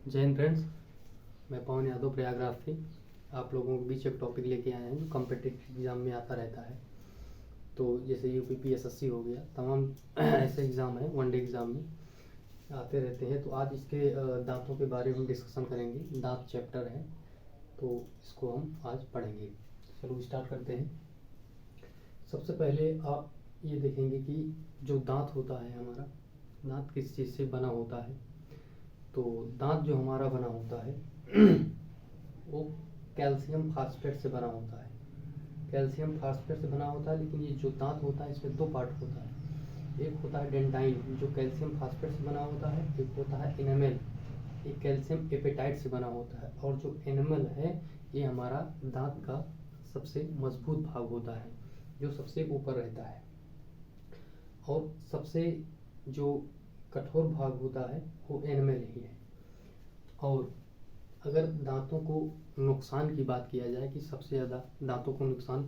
जय हिंद फ्रेंड्स, मैं पवन यादव प्रयागराज से आप लोगों के बीच एक टॉपिक लेके आए हैं जो कॉम्पिटिटिव एग्ज़ाम में आता रहता है। तो जैसे यूपीपी एसएससी हो गया, तमाम ऐसे एग्ज़ाम हैं वनडे एग्ज़ाम में आते रहते हैं। तो आज इसके दांतों के बारे में हम डिस्कशन करेंगे। दांत चैप्टर है तो इसको हम आज पढ़ेंगे। चलो स्टार्ट करते हैं। सबसे पहले आप ये देखेंगे कि जो दांत होता है हमारा, दांत किस चीज़ से बना होता है। तो दांत जो हमारा बना होता है वो कैल्शियम फास्फेट से बना होता है। कैल्शियम फास्फेट से बना होता है, लेकिन ये जो दांत होता है इसमें दो पार्ट होता है। एक होता है डेंटाइन जो कैल्शियम फास्फेट से बना होता है, एक होता है एनामेल, ये कैल्शियम एपेटाइट से बना होता है। और जो एनामेल है ये हमारा दांत का सबसे मजबूत भाग होता है, जो सबसे ऊपर रहता है। और सबसे जो कठोर भाग होता है वो एनामेल ही है। और अगर दांतों को नुकसान की बात किया जाए कि सबसे ज़्यादा दांतों को नुकसान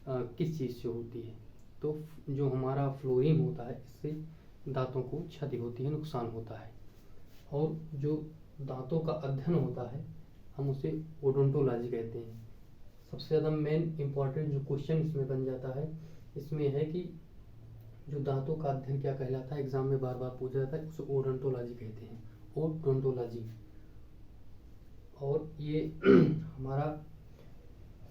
किस चीज़ से होती है, तो जो हमारा फ्लोरीन होता है इससे दांतों को क्षति होती है, नुकसान होता है। और जो दांतों का अध्ययन होता है हम उसे ओडोंटोलॉजी कहते हैं। सबसे ज़्यादा मेन इम्पॉर्टेंट जो क्वेश्चन इसमें बन जाता है इसमें है कि जो दांतों का अध्ययन क्या कहलाता है, एग्जाम में बार बार पूछा जाता है, उसे ओडोंटोलॉजी कहते हैं, ओडोंटोलॉजी। और ये हमारा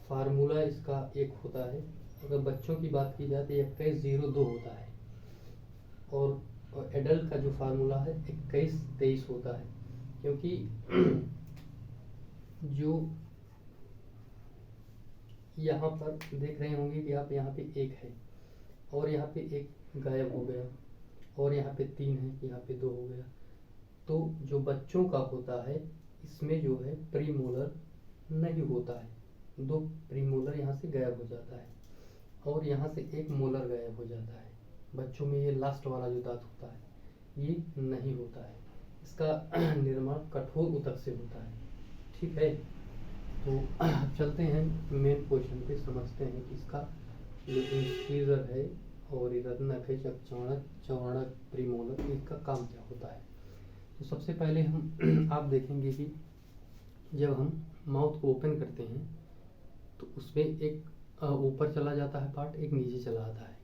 फार्मूला इसका एक होता है। अगर बच्चों की बात की जाए तो 2102 होता है। और एडल्ट का जो फार्मूला है 2123 होता है। क्योंकि जो यहाँ पर देख रहे होंगे कि आप यहाँ पे एक है और यहाँ पे एक गायब हो गया, और यहाँ पे 3 है, यहाँ पे 2 हो गया। तो जो बच्चों का होता है इसमें जो है प्रीमोलर नहीं होता है, 2 प्रीमोलर यहाँ से गायब हो जाता है और यहाँ से 1 मोलर गायब हो जाता है। बच्चों में ये लास्ट वाला जो दांत होता है ये नहीं होता है। इसका निर्माण कठोर ऊतक से होता है। ठीक है, तो चलते हैं मेन क्वेश्चन पे, समझते हैं कि इसका जो इंसीजर है और रत्नक है, चौड़क प्रीमोलर, इसका काम क्या होता है। तो सबसे पहले हम आप देखेंगे कि जब हम माउथ को ओपन करते हैं तो उसमें एक ऊपर चला जाता है पार्ट, एक नीचे चला आता है।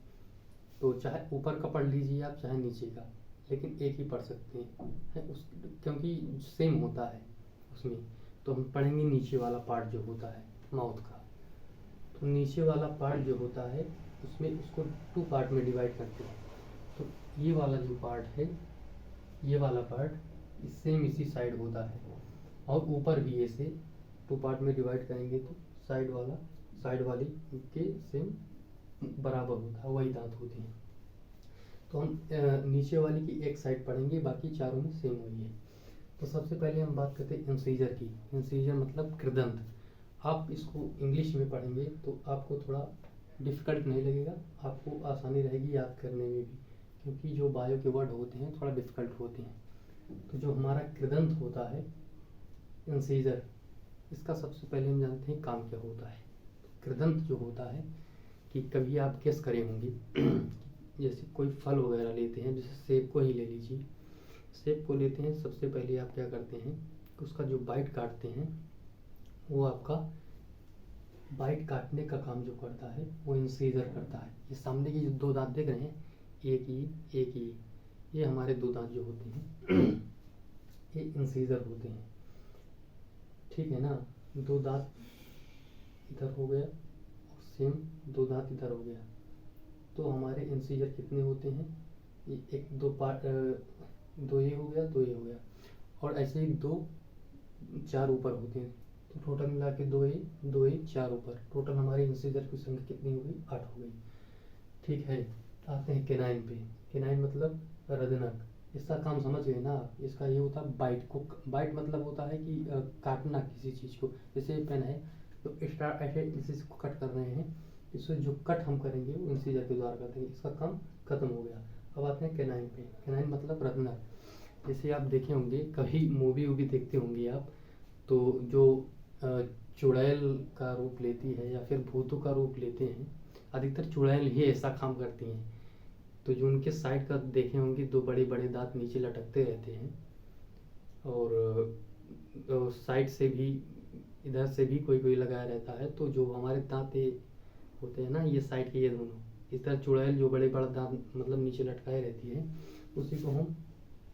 तो चाहे ऊपर का पढ़ लीजिए आप, चाहे नीचे का, लेकिन एक ही पढ़ सकते हैं उस, क्योंकि सेम होता है उसमें। तो हम पढ़ेंगे नीचे वाला पार्ट जो होता है माउथ का। तो नीचे वाला पार्ट जो होता है उसमें उसको 2 पार्ट में डिवाइड करते हैं। तो ये वाला जो पार्ट है, ये वाला पार्ट सेम इसी साइड होता है, और ऊपर भी ऐसे 2 पार्ट में डिवाइड करेंगे तो साइड वाली के सेम बराबर होता है, वही दांत होते हैं। तो हम नीचे वाली की एक साइड पढ़ेंगे, बाकी चारों में सेम वही है। तो सबसे पहले हम बात करते हैं इंसीजर की। इंसीजर मतलब कृदंत। आप इसको इंग्लिश में पढ़ेंगे तो आपको थोड़ा डिफ़िकल्ट नहीं लगेगा, आपको आसानी रहेगी याद करने में भी, क्योंकि जो बायो के वर्ड होते हैं थोड़ा डिफ़िकल्ट होते हैं। तो जो हमारा कृदंत होता है इंसीजर, इसका सबसे पहले हम जानते हैं काम क्या होता है। कृदंत जो होता है कि कभी आप गेस करे होंगे जैसे कोई फल वगैरह लेते हैं, जैसे सेब को ही ले लीजिए। सेब को लेते हैं, सबसे पहले आप क्या करते हैं कि उसका जो बाइट काटते हैं, वो आपका बाइट काटने का काम जो करता है वो इंसीजर करता है। ये सामने की जो 2 दांत देख रहे हैं, एक ही, ये हमारे 2 दांत जो होते हैं ये इंसीजर होते हैं। ठीक है ना, 2 दांत इधर हो गया और सेम 2 दांत इधर हो गया। तो हमारे इंसीजर कितने होते हैं, ये 1 2 पार्ट, 2 ये हो गया, 2 ये हो गया, और ऐसे ही 2 4 ऊपर होते हैं। तो टोटल मिला के 2 ये 4 ऊपर, टोटल हमारे इंसीजर की संख्या कितनी हो गई, 8 हो गई। ठीक है, आते हैं केनाइन पे। केनाइन मतलब रदनक। इसका काम समझ गए ना आप। इसका ये होता है बाइट को, बाइट मतलब होता है कि काटना किसी चीज़ को। जैसे पेन है तो स्टार्ट ऐसे इसी को कट कर रहे हैं, इससे जो कट हम करेंगे वो इंसीजर के द्वारा करते हैं, इसका काम खत्म हो गया। अब आते हैं केनाइन पे। केनाइन मतलब रदनक। जैसे आप देखे होंगे, कभी मूवी वूवी देखते होंगे आप, तो जो चुड़ैल का रूप लेती है या फिर भूतों का रूप लेते हैं, अधिकतर चुड़ैल ही ऐसा काम करती हैं। तो जो उनके साइड का देखे होंगे, 2 बड़े बड़े दांत नीचे लटकते रहते हैं, और साइड से भी, इधर से भी कोई कोई लगाया रहता है। तो जो हमारे दांत ये होते हैं ना, ये साइड के ये दोनों, इस तरह चुड़ैल जो बड़े बड़ा दांत मतलब नीचे लटकाए रहती है, उसी को हम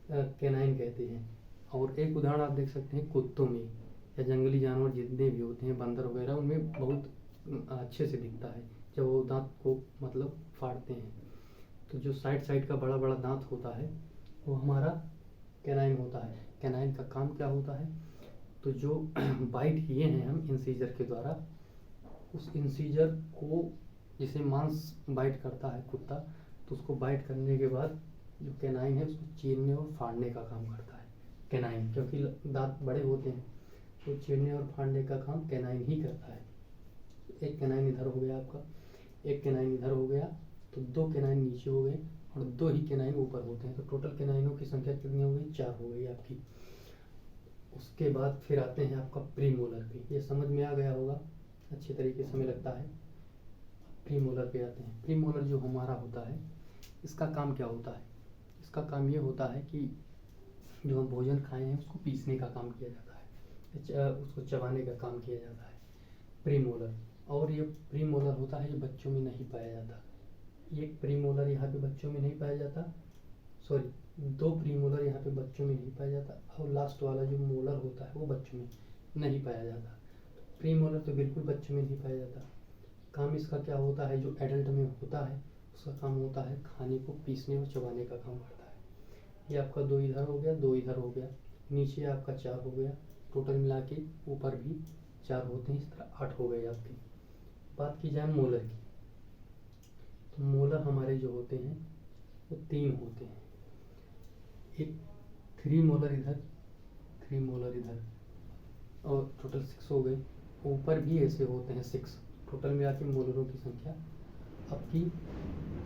कैनाइन कहते हैं। और एक उदाहरण आप देख सकते हैं कुत्तों में या जंगली जानवर जितने भी होते हैं, बंदर वगैरह, उनमें बहुत अच्छे से दिखता है जब वो दांत को मतलब फाड़ते हैं। तो जो साइड साइड का बड़ा बड़ा दांत होता है वो हमारा कैनाइन होता है। कैनाइन का काम क्या होता है, तो जो बाइट किए हैं हम इंसीजर के द्वारा, उस इंसीजर को, जिसे मांस बाइट करता है कुत्ता, तो उसको बाइट करने के बाद जो कैनाइन है उसको चीरने और फाड़ने का काम करता है कैनाइन, क्योंकि दांत बड़े होते हैं तो चीरने और फाड़ने का काम कैनाइन ही करता है। एक कैनाइन इधर हो गया आपका, एक कैनाइन इधर हो गया, तो 2 कैनाइन नीचे हो गए और 2 ही कैनाइन ऊपर होते हैं। तो टोटल कैनाइनों की संख्या कितनी हो गई, 4 हो गई आपकी। उसके बाद फिर आते हैं आपका प्रीमोलर पे। ये समझ में आ गया होगा अच्छे तरीके से, हमें लगता है। प्रीमोलर पे आते हैं। प्रीमोलर जो हमारा होता है, इसका काम क्या होता है, इसका काम ये होता है कि जो हम भोजन खाए हैं उसको पीसने का काम किया जाता है, उसको चबाने का काम किया जाता है प्रीमोलर। और ये प्रीमोलर होता है, ये बच्चों में नहीं पाया जाता। ये प्रीमोलर यहाँ पे बच्चों में नहीं पाया जाता, सॉरी 2 प्रीमोलर यहाँ पे बच्चों में नहीं पाया जाता, और लास्ट वाला जो मोलर होता है वो बच्चों में नहीं पाया जाता। प्रीमोलर तो बिल्कुल बच्चों में नहीं पाया जाता। काम इसका क्या होता है, जो एडल्ट में होता है उसका काम होता है खाने को पीसने और चबाने का काम करता है। ये आपका 2 इधर हो गया, 2 इधर हो गया, नीचे आपका 4 हो गया, टोटल मिला के ऊपर भी 4 होते हैं, इस तरह 8 हो गए आपके। बात की जाए मोलर की, तो मोलर हमारे जो होते हैं वो 3 होते हैं। एक 3 मोलर इधर, 3 मोलर इधर, और टोटल 6 हो गए। ऊपर भी ऐसे होते हैं 6। टोटल मिला के मोलरों की संख्या आपकी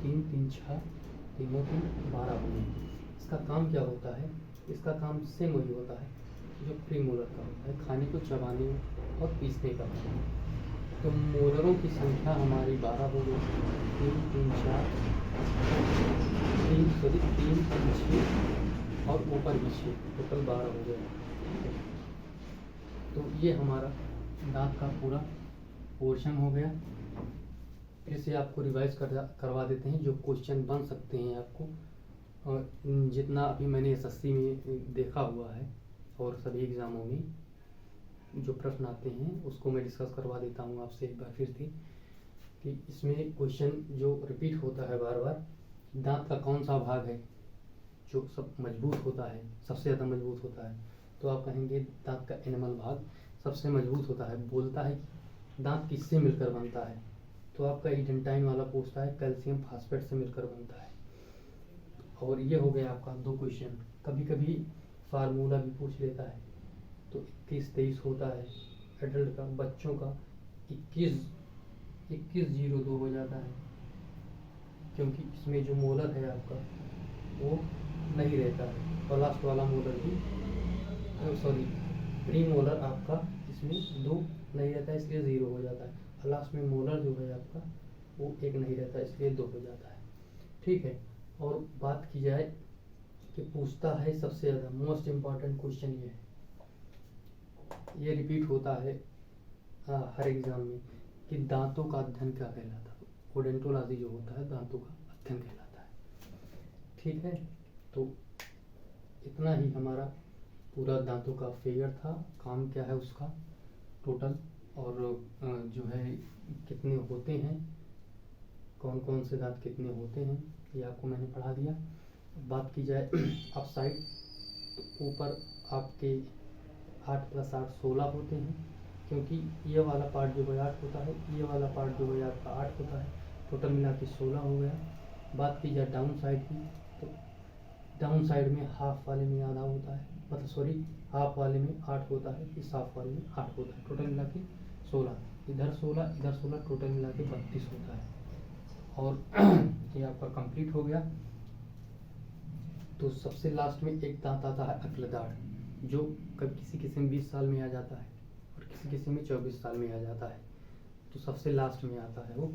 3 3 6 तीनों 3 12 हो गई। इसका काम क्या होता है, इसका काम सेम वही होता है जो प्रीमोलर का होता है, खाने को चबाने और पीसने का काम। तो मोलरों की संख्या हमारी 12 हो गई, 3 3 4 3 सॉरी 3 3 6 और ऊपर भी 6, टोटल 12 हो गया। तो ये हमारा दांत का पूरा पोर्शन हो गया। फिर से आपको रिवाइज करवा देते हैं जो क्वेश्चन बन सकते हैं आपको, और जितना अभी मैंने एसएससी में देखा हुआ है और सभी एग्ज़ामों में जो प्रश्न आते हैं उसको मैं डिस्कस करवा देता हूँ आपसे एक बार फिर से, कि इसमें क्वेश्चन जो रिपीट होता है बार बार, दांत का कौन सा भाग है जो सब मजबूत होता है, सबसे ज़्यादा मजबूत होता है, तो आप कहेंगे दांत का एनिमल भाग सबसे मजबूत होता है। बोलता है दांत किससे मिलकर बनता है, तो आपका इडेंटाइन वाला पूछता है कैल्शियम फास्फेट से मिलकर बनता है। और ये हो गया आपका 2 क्वेश्चन। कभी कभी फार्मूला भी पूछ लेता है, तो 21 23 होता है एडल्ट का, बच्चों का 21 02 हो जाता है, क्योंकि इसमें जो मोलर है आपका वो नहीं रहता है, और लास्ट वाला मोलर भी, सॉरी प्री मोलर आपका इसमें 2 नहीं रहता है, इसलिए 0 हो जाता है, और लास्ट में मोलर जो है आपका वो 1 नहीं रहता है, इसलिए 2 हो जाता है। ठीक है। और बात की जाए कि पूछता है सबसे ज़्यादा मोस्ट इम्पॉर्टेंट क्वेश्चन ये है, ये रिपीट होता है हर एग्जाम में, कि दांतों का अध्ययन क्या कहलाता है। ओडेंटोलॉजी जो होता है दांतों का अध्ययन कहलाता है। ठीक है, तो इतना ही हमारा पूरा दांतों का फिगर था। काम क्या है उसका टोटल, और जो है कितने होते हैं, कौन कौन से दांत कितने होते हैं, ये आपको मैंने पढ़ा दिया। बात की जाए अप साइड, तो ऊपर आपके 8 + 8 16 होते हैं, क्योंकि ये वाला पार्ट जो है 8 होता है, ये वाला पार्ट जो है आपका 8 होता है, टोटल मिला के 16 हो गया। बात की जाए डाउन साइड की, तो डाउन साइड में हाफ वाले में आधा होता है, मतलब सॉरी हाफ वाले में 8 होता है, इस हाफ वाले में 8 होता है, टोटल मिला के 16, इधर 16 इधर 16, टोटल मिला के 32 होता है। और ये आपका कंप्लीट हो गया। तो सबसे लास्ट में एक दांत आता है अक्लदाड़, जो कभी किसी किसी में 20 साल में आ जाता है और किसी किसी में 24 साल में आ जाता है, तो सबसे लास्ट में आता है वो।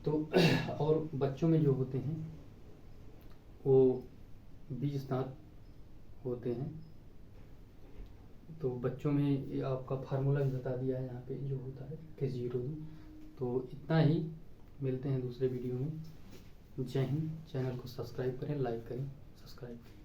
तो और बच्चों में जो होते हैं वो 20 दांत होते हैं, तो बच्चों में ये आपका फार्मूला भी बता दिया है यहाँ पे जो होता है कि 0 2। तो इतना ही, मिलते हैं दूसरे वीडियो में। जय हिंद। चैनल को सब्सक्राइब करें, लाइक करें, सब्सक्राइब करें।